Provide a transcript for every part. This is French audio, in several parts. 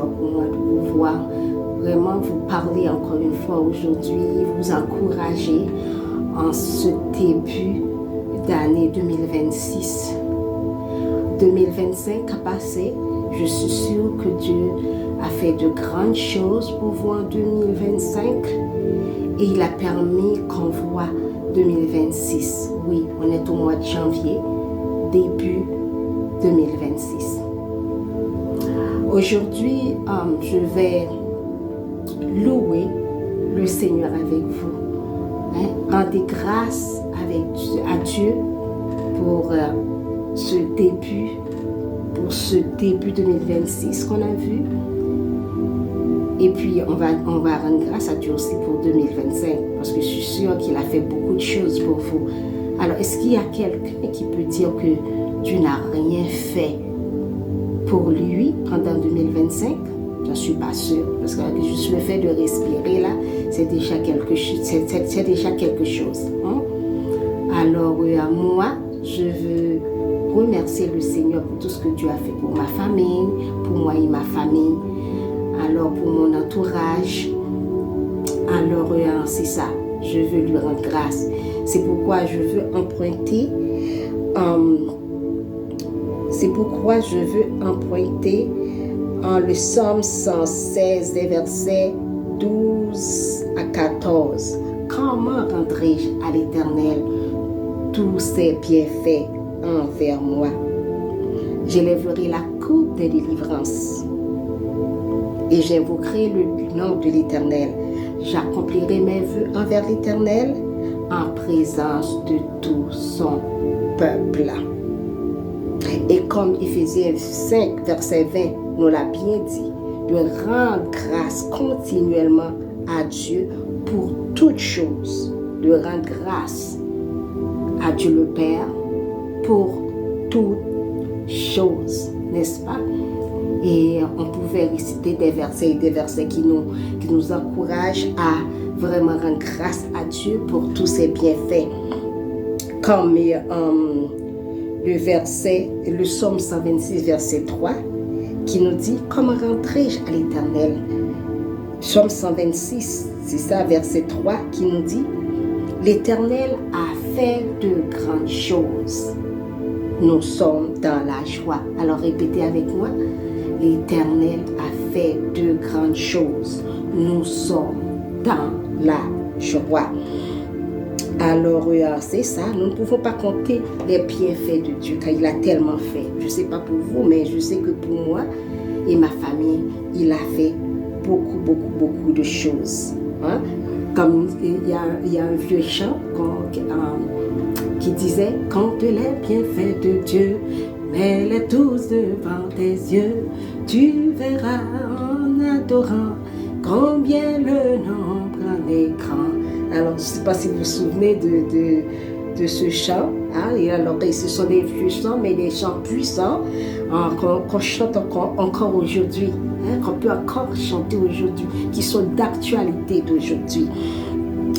encore pour moi de pouvoir vraiment vous parler encore une fois aujourd'hui, vous encourager en ce début d'année 2026. 2025 a passé, je suis sûre que Dieu a fait de grandes choses pour vous en 2025 et il a permis qu'on voit 2026. Oui, on est au mois de janvier, début 2026. Aujourd'hui, je vais louer le Seigneur avec vous. Rendez grâce à Dieu pour ce début 2026 qu'on a vu. Et puis, on va rendre grâce à Dieu aussi pour 2025 parce que je suis sûre qu'il a fait beaucoup de choses pour vous. Alors, est-ce qu'il y a quelqu'un qui peut dire que Dieu n'a rien fait pour lui pendant 2025? Je ne suis pas sûre parce que juste le fait de respirer là, c'est déjà quelque chose. Hein? Alors, moi, je veux remercier le Seigneur pour tout ce que Dieu a fait pour ma famille, pour moi et ma famille. Alors, pour mon entourage, alors c'est ça, je veux lui rendre grâce. C'est pourquoi je veux emprunter, le Psaume 116, des versets 12 à 14. Comment rendrai-je à l'Éternel tous ses bienfaits envers moi? J'élèverai la coupe de délivrance et j'invoquerai le nom de l'Éternel. J'accomplirai mes vœux envers l'Éternel en présence de tout son peuple. Et comme Éphésiens 5, verset 20 nous l'a bien dit, de rendre grâce continuellement à Dieu pour toutes choses, de rendre grâce à Dieu le Père pour toutes choses, n'est-ce pas? Et on pouvait réciter des versets qui nous encouragent à vraiment rendre grâce à Dieu pour tous ses bienfaits. Comme le Psaume 126, verset 3, qui nous dit « Comment rentrerai-je à l'Éternel ?» Psaume 126, c'est ça, verset 3, qui nous dit « L'Éternel a fait de grandes choses. Nous sommes dans la joie. » Alors répétez avec moi. L'Éternel a fait de grandes choses. Nous sommes dans la joie. Alors, c'est ça. Nous ne pouvons pas compter les bienfaits de Dieu car il a tellement fait. Je ne sais pas pour vous, mais je sais que pour moi et ma famille, il a fait beaucoup de choses. Hein? Comme il y a un vieux chant qui disait « Compte les bienfaits de Dieu, mets-les tous devant tes yeux, tu verras en adorant combien le nombre en est grand. » Alors, je ne sais pas si vous vous souvenez de ce chant. Hein? Et alors, ce sont des vieux chants, mais des chants puissants qu'on chante encore aujourd'hui, hein? Qu'on peut encore chanter aujourd'hui, qui sont d'actualité d'aujourd'hui.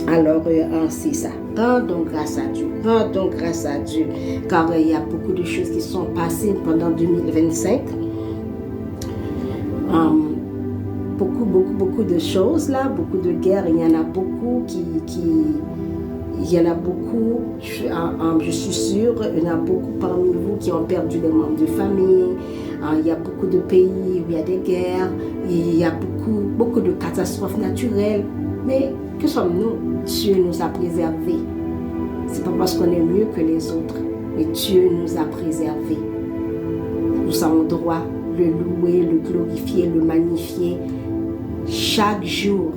Alors, c'est ça. Rendons grâce à Dieu. Rendons grâce à Dieu. Car il y a beaucoup de choses qui sont passées pendant 2025. Beaucoup de choses là, beaucoup de guerres. Il y en a beaucoup il y en a beaucoup, je suis sûre, il y en a beaucoup parmi vous qui ont perdu des membres de famille. Il y a beaucoup de pays où il y a des guerres. Il y a beaucoup de catastrophes naturelles. Mais que sommes-nous? Dieu nous a préservés. C'est pas parce qu'on est mieux que les autres, mais Dieu nous a préservés. Nous avons droit de le louer, le glorifier, le magnifier chaque jour,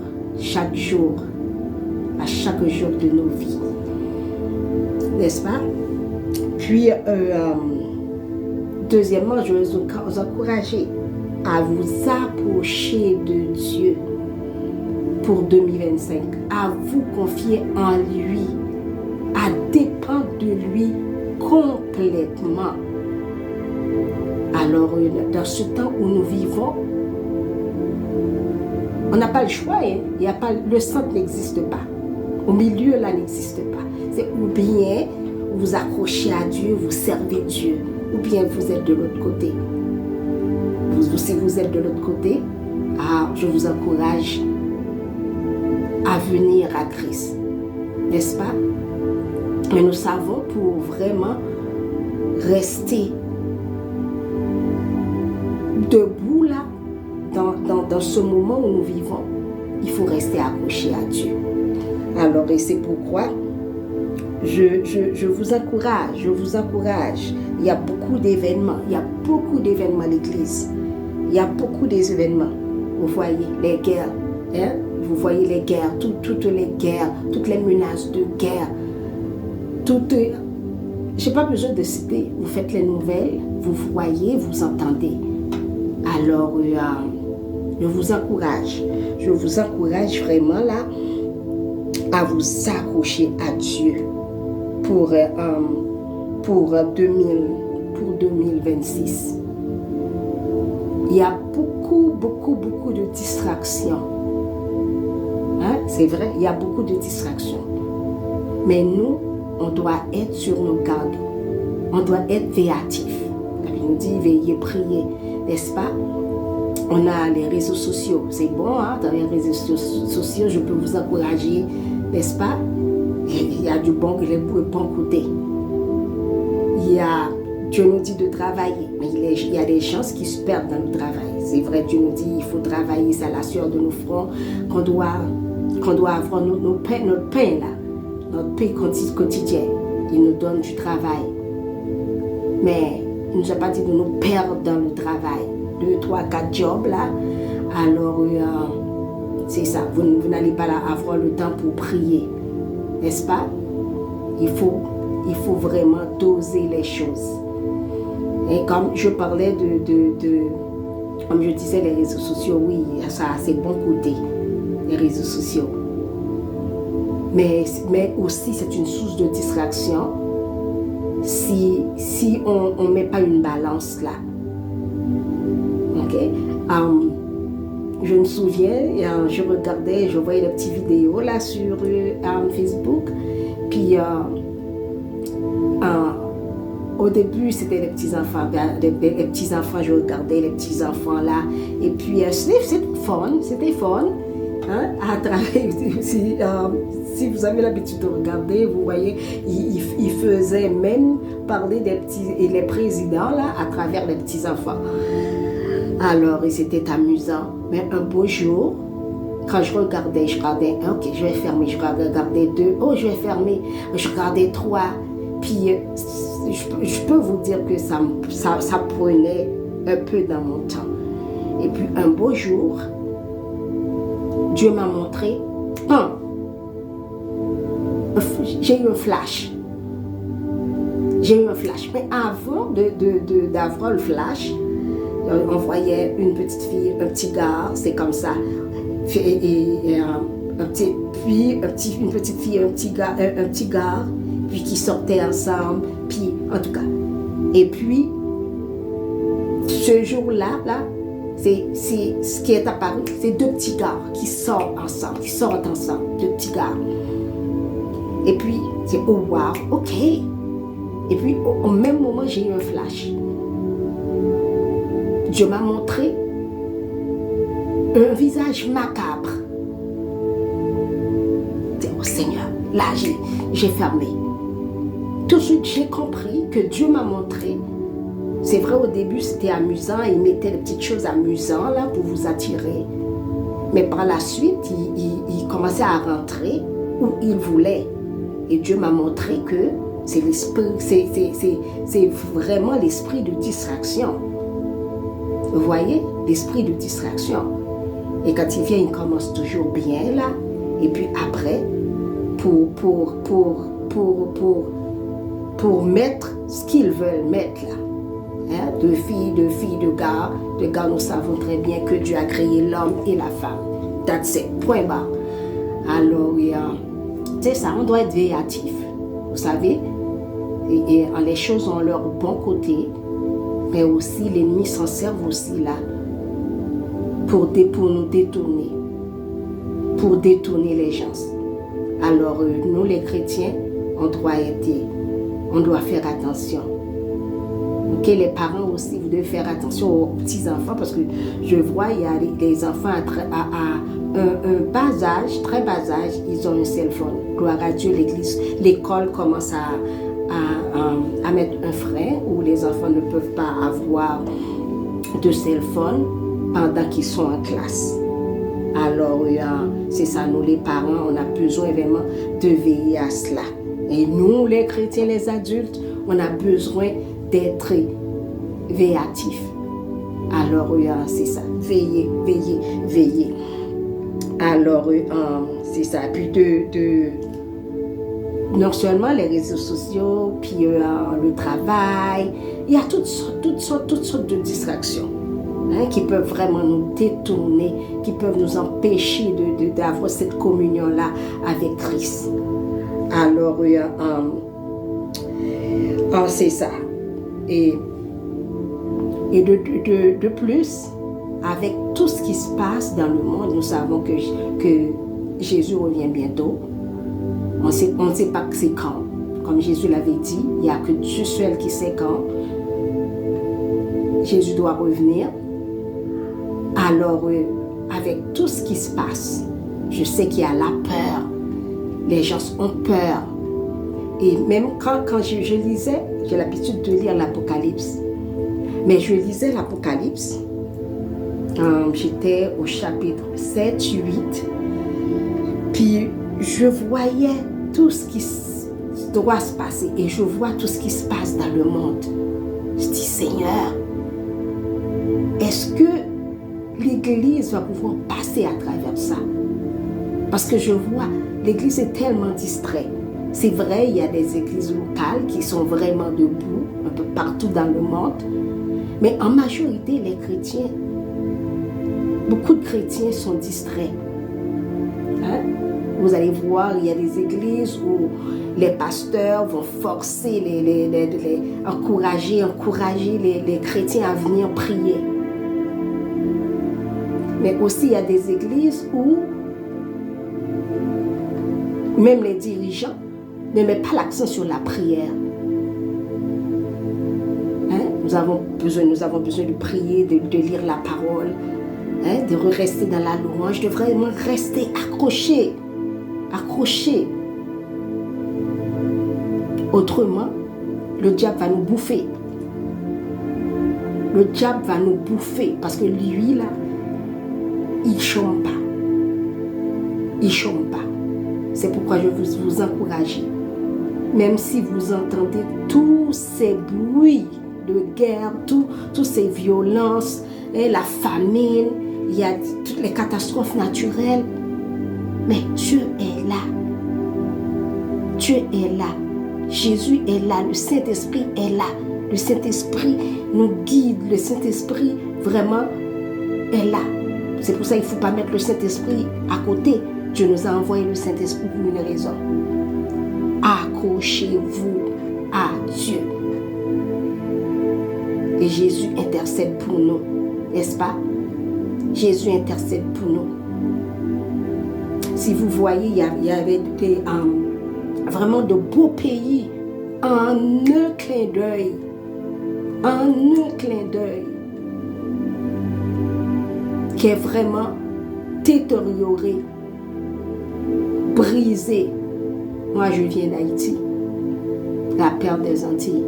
à chaque jour de nos vies. N'est-ce pas? Puis, deuxièmement, je veux vous encourager à vous approcher de Dieu pour 2025, à vous confier en lui, à dépendre de lui complètement. Alors, dans ce temps où nous vivons, on n'a pas le choix, hein? Il y a pas, le centre n'existe pas. Au milieu, là, n'existe pas. C'est ou bien vous accrochez à Dieu, vous servez Dieu, ou bien vous êtes de l'autre côté. Si vous êtes de l'autre côté, je vous encourage à venir à Christ, n'est-ce pas? Mais nous savons, pour vraiment rester debout là, dans ce moment où nous vivons, il faut rester accroché à Dieu. Alors, et c'est pourquoi je vous encourage. Il y a beaucoup d'événements à l'église. Il y a beaucoup d'événements. Vous voyez les guerres, hein? Vous voyez les guerres, toutes les guerres, toutes les menaces de guerre. Je n'ai pas besoin de citer, vous faites les nouvelles, vous voyez, vous entendez. Alors, je vous encourage vraiment là à vous accrocher à Dieu pour 2026. Il y a beaucoup de distractions. Hein? C'est vrai, il y a beaucoup de distractions. Mais nous, on doit être sur nos gardes. On doit être véatifs. La Bible nous dit veiller, prier, n'est-ce pas? On a les réseaux sociaux. C'est bon, hein? Dans les réseaux sociaux, je peux vous encourager, n'est-ce pas? Il y a du bon côté. Dieu nous dit de travailler, mais il y a des gens qui se perdent dans le travail. C'est vrai, Dieu nous dit il faut travailler, c'est à la sueur de nos fronts qu'on doit avoir notre pain là, notre pain quotidien. Il nous donne du travail. Mais il ne nous a pas dit de nous perdre dans le travail. 2, 3, 4 jobs là. Alors, c'est ça, vous n'allez pas là avoir le temps pour prier. N'est-ce pas? Il faut vraiment doser les choses. Et comme je parlais comme je disais, les réseaux sociaux, oui, ça a ses bons côtés, les réseaux sociaux. Mais aussi, c'est une source de distraction si on ne met pas une balance là. Ok? Je me souviens, je voyais des petites vidéos là sur Facebook. Puis, au début, c'était les petits-enfants. Les petits-enfants, je regardais les petits-enfants là. Et puis, c'était fun. Hein? À travers, si vous avez l'habitude de regarder, vous voyez, ils faisaient même parler les présidents là, à travers les petits-enfants. Alors, c'était amusant. Mais un beau jour, quand je regardais un, ok, je vais fermer, je regardais 2, oh, je vais fermer, je regardais 3. Puis, je peux vous dire que ça prenait un peu dans mon temps. Et puis, un beau jour, Dieu m'a montré, j'ai eu un flash. Mais avant d'avoir le flash, on voyait une petite fille, un petit gars, c'est comme ça. Une petite fille, un petit gars, puis qui sortaient ensemble, puis en tout cas. Et puis, ce jour-là, c'est ce qui est apparu, c'est 2 petits gars qui sortent ensemble, 2 petits gars. Et puis, c'est oh wow, ok. Et puis, au même moment, j'ai eu un flash. Dieu m'a montré un visage macabre. Oh Seigneur, là j'ai fermé. Tout de suite, j'ai compris que Dieu m'a montré. C'est vrai, au début, c'était amusant. Il mettait des petites choses amusantes là pour vous attirer. Mais par la suite, il commençait à rentrer où il voulait. Et Dieu m'a montré que c'est vraiment l'esprit de distraction. Vous voyez, l'esprit de distraction. Et quand il vient, il commence toujours bien là. Et puis après, pour mettre ce qu'ils veulent mettre là. Hein? De filles, de gars. De gars, nous savons très bien que Dieu a créé l'homme et la femme. That's it, point barre. Alors, c'est ça, on doit être véatif. Vous savez, et les choses ont leur bon côté, mais aussi l'ennemi s'en sert aussi là pour nous détourner, pour détourner les gens. Alors nous les chrétiens, on doit faire attention. Ok, les parents aussi, vous devez faire attention aux petits-enfants parce que je vois, il y a des enfants à un bas âge, très bas âge, ils ont un cell phone. Gloire à Dieu, l'école commence à mettre un frein où les enfants ne peuvent pas avoir de cell phone pendant qu'ils sont en classe. Alors, c'est ça, nous les parents, on a besoin vraiment de veiller à cela. Et nous, les chrétiens, les adultes, on a besoin d'être véatifs. Alors, c'est ça, veiller. Alors, c'est ça. Puis non seulement les réseaux sociaux, puis le travail, il y a toutes sortes de distractions qui peuvent vraiment nous détourner, qui peuvent nous empêcher d'avoir cette communion-là avec Christ. Alors, c'est ça. Et de plus, avec tout ce qui se passe dans le monde, nous savons que Jésus revient bientôt. On ne sait pas que c'est quand. Comme Jésus l'avait dit, il n'y a que Dieu seul qui sait quand. Jésus doit revenir. Alors, avec tout ce qui se passe, je sais qu'il y a la peur. Les gens ont peur. Et même quand je lisais, j'ai l'habitude de lire l'Apocalypse. Mais je lisais l'Apocalypse. J'étais au chapitre 7, 8. Puis, je voyais tout ce qui doit se passer. Et je vois tout ce qui se passe dans le monde. Je dis, Seigneur, est-ce que l'Église va pouvoir passer à travers ça? Parce que je vois, l'Église est tellement distraite. C'est vrai, il y a des églises locales qui sont vraiment debout, un peu partout dans le monde. Mais en majorité, les chrétiens, beaucoup de chrétiens sont distraits. Vous allez voir, il y a des églises où les pasteurs vont forcer, encourager les chrétiens à venir prier. Mais aussi, il y a des églises où même les dirigeants ne mettent pas l'accent sur la prière. Nous avons besoin de prier, de lire la parole, de rester dans la louange, de vraiment rester accroché. Autrement, le diable va nous bouffer. Le diable va nous bouffer parce que lui, là, il ne chôme pas. C'est pourquoi je veux vous encourager. Même si vous entendez tous ces bruits de guerre, toutes ces violences, la famine, il y a toutes les catastrophes naturelles, mais Dieu est là. Dieu est là. Jésus est là. Le Saint-Esprit est là. Le Saint-Esprit nous guide. Le Saint-Esprit vraiment est là. C'est pour ça qu'il ne faut pas mettre le Saint-Esprit à côté. Dieu nous a envoyé le Saint-Esprit pour une raison. Accrochez-vous à Dieu. Et Jésus intercède pour nous, n'est-ce pas? Jésus intercède pour nous. Si vous voyez, il y avait vraiment de beaux pays en un clin d'œil. Qui est vraiment détérioré, brisé. Moi, je viens d'Haïti, la perle des Antilles.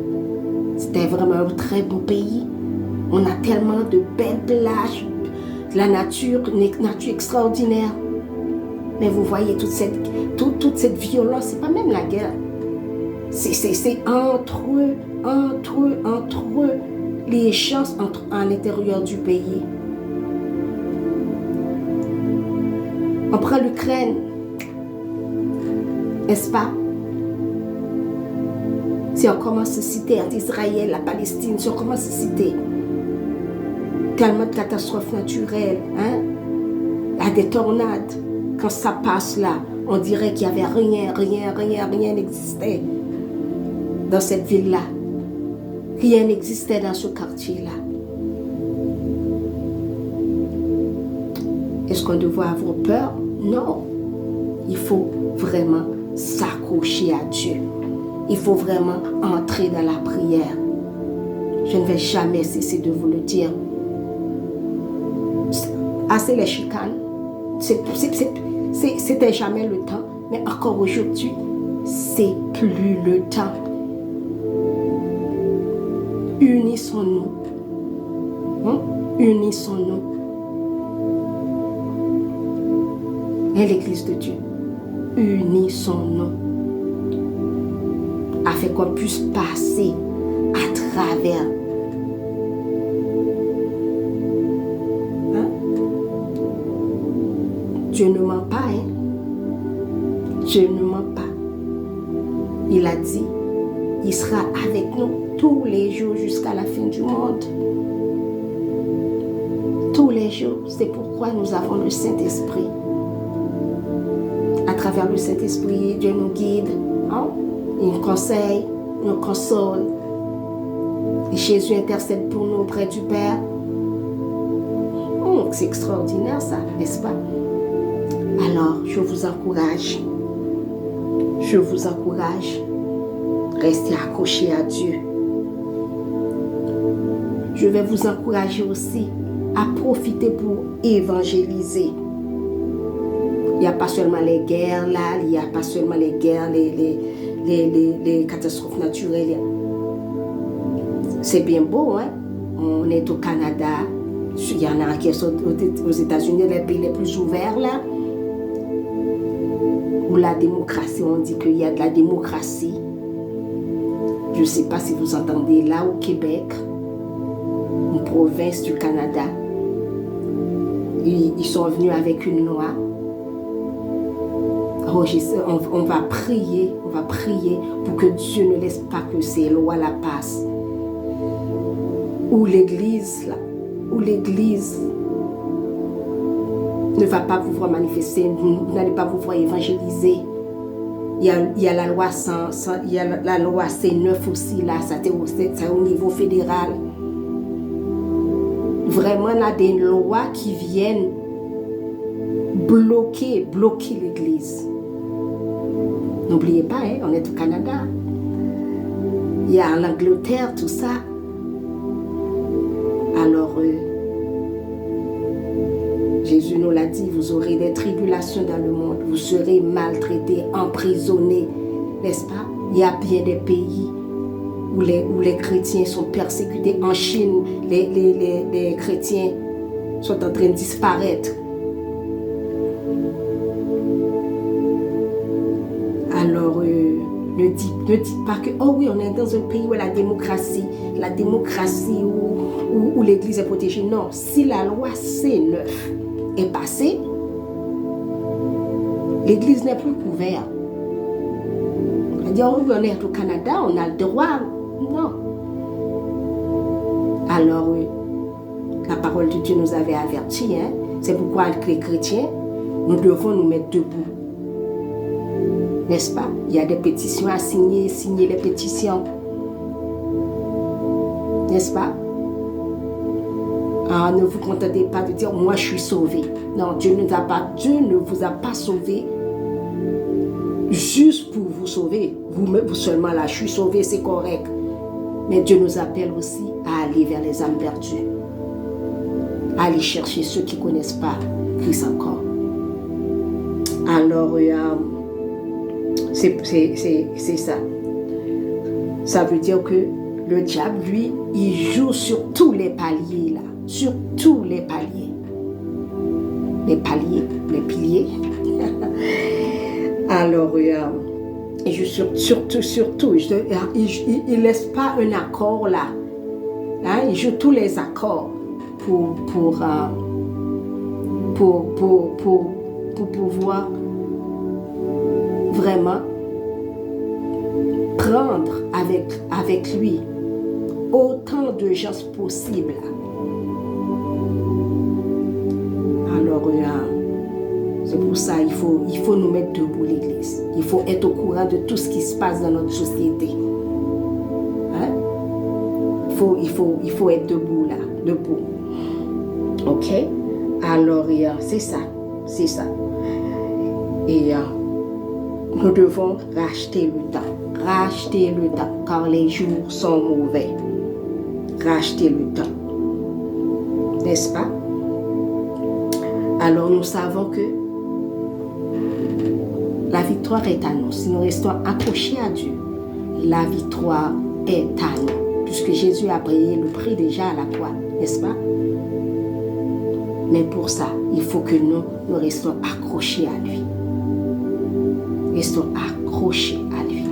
C'était vraiment un très beau pays. On a tellement de belles plages, la nature, une nature extraordinaire. Mais vous voyez toute cette violence, c'est pas même la guerre. C'est entre eux, les chances à l'intérieur du pays. On prend l'Ukraine, n'est-ce pas? Si on commence à citer Israël, la Palestine, si on commence à citer tellement de catastrophes naturelles, il y a des tornades. Quand ça passe là, on dirait qu'il n'y avait rien n'existait dans cette ville-là. Rien n'existait dans ce quartier-là. Est-ce qu'on devrait avoir peur? Non. Il faut vraiment s'accrocher à Dieu. Il faut vraiment entrer dans la prière. Je ne vais jamais cesser de vous le dire. Assez les chicanes. C'était jamais le temps. Mais encore aujourd'hui, c'est plus le temps. Unissons-nous. Unissons-nous. Et l'Église de Dieu, unissons-nous afin qu'on puisse passer à travers. Dieu ne ment pas, Dieu ne ment pas. Il a dit, il sera avec nous tous les jours jusqu'à la fin du monde. Tous les jours, c'est pourquoi nous avons le Saint-Esprit. À travers le Saint-Esprit, Dieu nous guide, il nous conseille, nous console. Et Jésus intercède pour nous auprès du Père. C'est extraordinaire ça, n'est-ce pas? Alors, je vous encourage. Restez accrochés à Dieu. Je vais vous encourager aussi à profiter pour évangéliser. Il n'y a pas seulement les guerres là, il n'y a pas seulement les guerres, les catastrophes naturelles. C'est bien beau, On est au Canada. Il y en a qui sont aux États-Unis, les pays les plus ouverts là. Où la démocratie, on dit qu'il y a de la démocratie. Je ne sais pas si vous entendez là au Québec, une province du Canada. Ils sont venus avec une loi. On va prier pour que Dieu ne laisse pas que ces lois-là passent. Où l'Église ne va pas pouvoir manifester, vous n'allez pas pouvoir évangéliser. Il y a la loi il y a la loi C9 aussi là, c'est au niveau fédéral. Vraiment là, des lois qui viennent bloquer l'Église. N'oubliez pas, on est au Canada. Il y a l'Angleterre, tout ça. Alors, Jésus nous l'a dit, vous aurez des tribulations dans le monde, vous serez maltraités, emprisonnés, n'est-ce pas? Il y a bien des pays où les chrétiens sont persécutés. En Chine, les chrétiens sont en train de disparaître. Alors, ne dites pas que, oh oui, on est dans un pays où la démocratie où l'Église est protégée. Non, si la loi C9 est passée, l'Église n'est plus couverte. On va dire, oh, on est au Canada, on a le droit. Non. Alors, la parole de Dieu nous avait avertis. C'est pourquoi les chrétiens, nous devons nous mettre debout. N'est-ce pas? Il y a des pétitions à signer les pétitions. N'est-ce pas? Ne vous contentez pas de dire, moi je suis sauvé. Non, Dieu ne vous a pas sauvé juste pour vous sauver. Vous seulement là, je suis sauvé, c'est correct. Mais Dieu nous appelle aussi à aller vers les âmes perdues. À aller chercher ceux qui ne connaissent pas Christ encore. Alors, c'est ça. Ça veut dire que le diable, lui, il joue sur tous les paliers, là. Sur tous les paliers. Les piliers. Alors, et surtout, il ne laisse pas un accord là. Il joue tous les accords pour pouvoir vraiment prendre avec lui autant de gens possible. Alors, c'est pour ça il faut nous mettre debout, l'Église. Il faut être au courant de tout ce qui se passe dans notre société. Il faut être debout là, debout. Ok? Alors, c'est ça. Et nous devons racheter le temps, car les jours sont mauvais. racheter le temps. N'est-ce pas? Alors nous savons que la victoire est à nous. Si nous restons accrochés à Dieu, la victoire est à nous. Puisque Jésus a payé le prix déjà à la croix, n'est-ce pas? Mais pour ça, il faut que nous restons accrochés à lui. Restons accrochés à lui.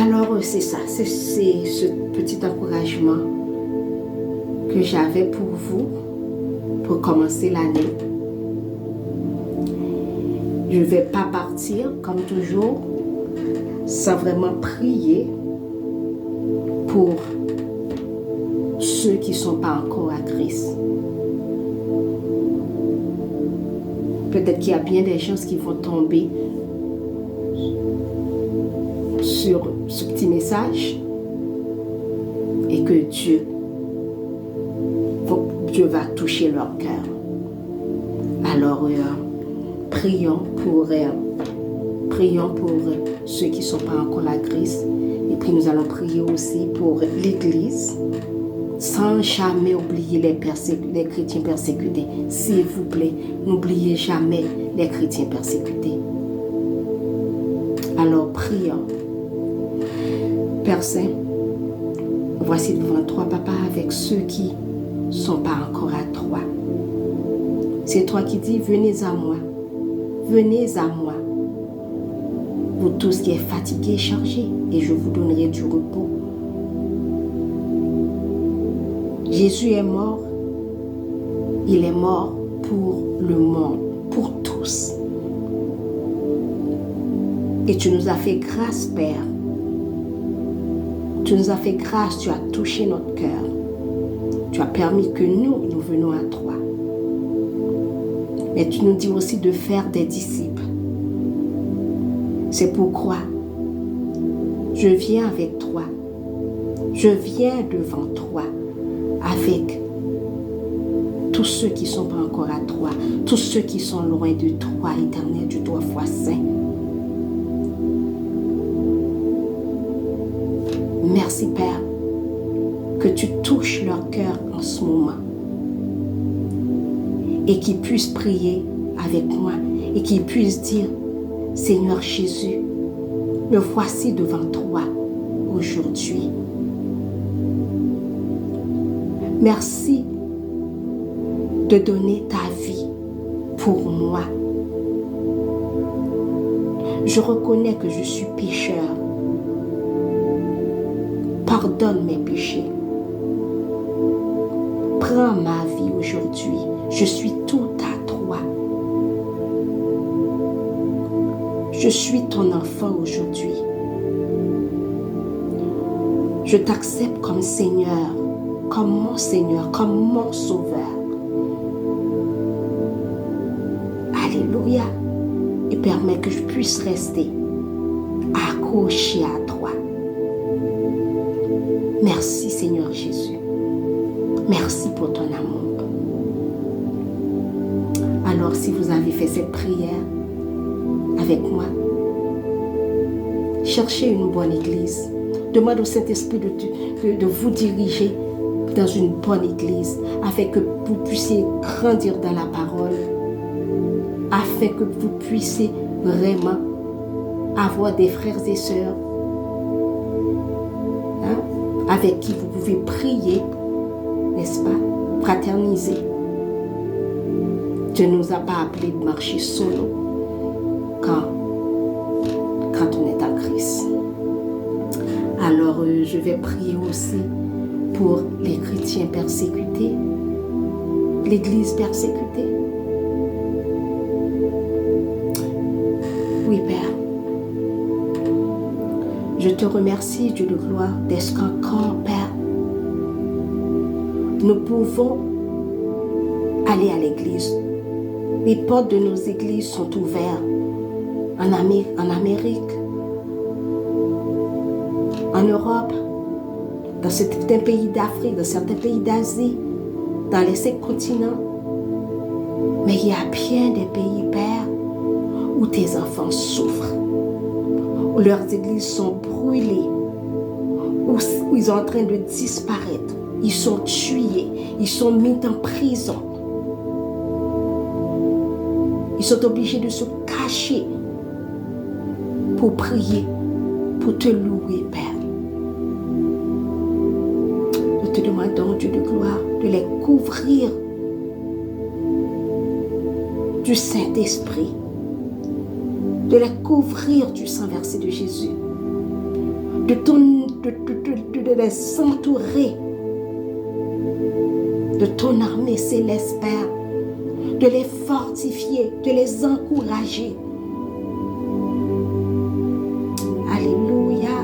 Alors c'est ça, c'est ce petit encouragement que j'avais pour vous, pour commencer l'année. Je ne vais pas partir, comme toujours, sans vraiment prier pour ceux qui ne sont pas encore à Christ. Peut-être qu'il y a bien des gens qui vont tomber sur ce petit message et que Dieu va toucher leur cœur. Alors, prions pour ceux qui ne sont pas encore à Christ. Et puis nous allons prier aussi pour l'Église, sans jamais oublier les chrétiens persécutés. S'il vous plaît, n'oubliez jamais les chrétiens persécutés. Alors prions. Père Saint, voici devant toi, Papa, avec ceux qui ne sont pas encore à toi. C'est toi qui dis, venez à moi. Venez à moi. Vous tous qui êtes fatigués et chargés, et je vous donnerai du repos. Jésus est mort. Il est mort pour le monde, pour tous. Et tu nous as fait grâce, Père. Tu nous as fait grâce, tu as touché notre cœur. Tu as permis que nous venions à toi. Mais tu nous dis aussi de faire des disciples. C'est pourquoi je viens avec toi. Je viens devant toi avec tous ceux qui ne sont pas encore à toi, tous ceux qui sont loin de toi, Éternel, du trois fois saint. Merci, Père, que tu touches leur cœur en ce moment et qu'ils puissent prier avec moi et qu'ils puissent dire, Seigneur Jésus, me voici devant toi aujourd'hui. Merci de donner ta vie pour moi. Je reconnais que je suis pécheur. Pardonne mes péchés. Prends ma vie aujourd'hui. Je suis tout à toi. Je suis ton enfant aujourd'hui. Je t'accepte comme Seigneur, comme mon Sauveur. Alléluia. Et permets que je puisse rester accroché à toi. Merci Seigneur Jésus. Merci pour ton amour. Alors si vous avez fait cette prière avec moi, cherchez une bonne église. Demande au Saint-Esprit de vous diriger dans une bonne église afin que vous puissiez grandir dans la parole, afin que vous puissiez vraiment avoir des frères et sœurs avec qui vous pouvez prier, n'est-ce pas, fraterniser. Dieu ne nous a pas appelés de marcher solo quand on est en Christ. Alors je vais prier aussi pour les chrétiens persécutés, l'Église persécutée. Oui, Père. Je te remercie, Dieu de gloire, d'être qu'encore, Père, nous pouvons aller à l'église. Les portes de nos églises sont ouvertes en Amérique, en Europe, dans certains pays d'Afrique, dans certains pays d'Asie, dans les 5 continents. Mais il y a bien des pays, Père, où tes enfants souffrent, où leurs églises sont brûlées, où ils sont en train de disparaître. Ils sont tués, ils sont mis en prison. Ils sont obligés de se cacher pour prier, pour te louer, Père. Nous te demandons, Dieu de gloire, de les couvrir du Saint-Esprit, de les couvrir du sang versé de Jésus, de les entourer de ton armée céleste, Père, de les fortifier, de les encourager. Alléluia.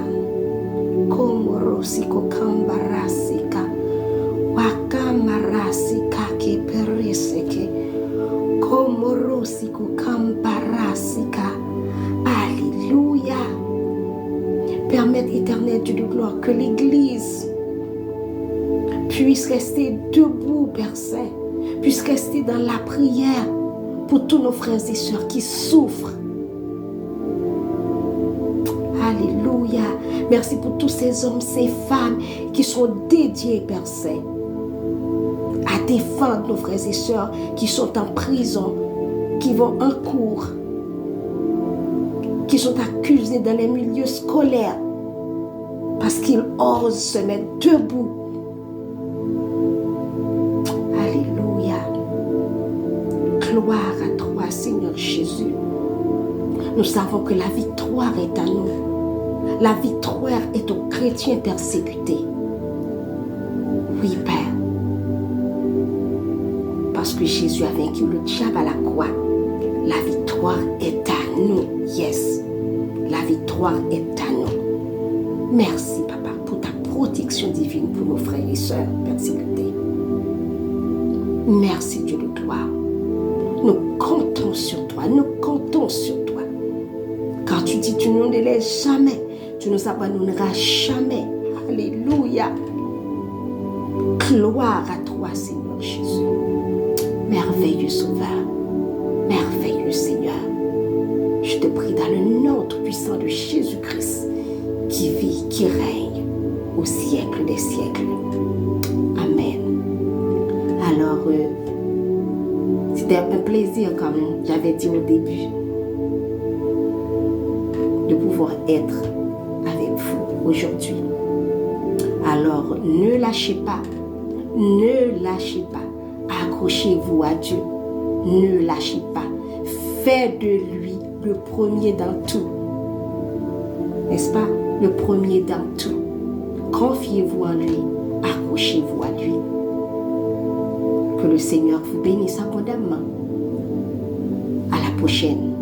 Komorosiko kambarasika, wakamarasika kepereseke, komorosiko kambarasika. Alléluia. Permette, éternel Dieu de gloire, que l'Église puisse rester debout, Père Saint, puisse rester dans la prière pour tous nos frères et sœurs qui souffrent. Alléluia. Merci pour tous ces hommes, ces femmes qui sont dédiés, Père Saint, à défendre nos frères et sœurs qui sont en prison, qui vont en cours, qui sont accusés dans les milieux scolaires parce qu'ils osent se mettre debout. Alléluia. Gloire à toi, Seigneur Jésus. Nous savons que la victoire est à nous. La victoire est aux chrétiens persécutés. Oui, Père. Parce que Jésus a vaincu le diable à la croix. La victoire est à nous. Yes. La victoire est à nous. Merci, Papa, pour ta protection divine pour nos frères et sœurs persécutés. Merci, Dieu de gloire. Nous comptons sur toi. Nous comptons sur toi. Car tu dis, tu nous ne laisses jamais. Tu nous abandonneras jamais. Alléluia. Gloire à toi, Seigneur Jésus. Merveilleux Sauveur. Merveilleux Seigneur. Je te prie dans le nom tout-puissant de Jésus-Christ, qui vit, qui règne au siècle des siècles. Amen. Alors, c'était un plaisir, comme j'avais dit au début, de pouvoir être avec vous aujourd'hui. Alors, ne lâchez pas, accrochez-vous à Dieu, ne lâchez pas, faites de lui le premier dans tout, n'est-ce pas? Le premier dans tout. Confiez-vous en lui, accrochez-vous à lui. Que le Seigneur vous bénisse abondamment. À la prochaine.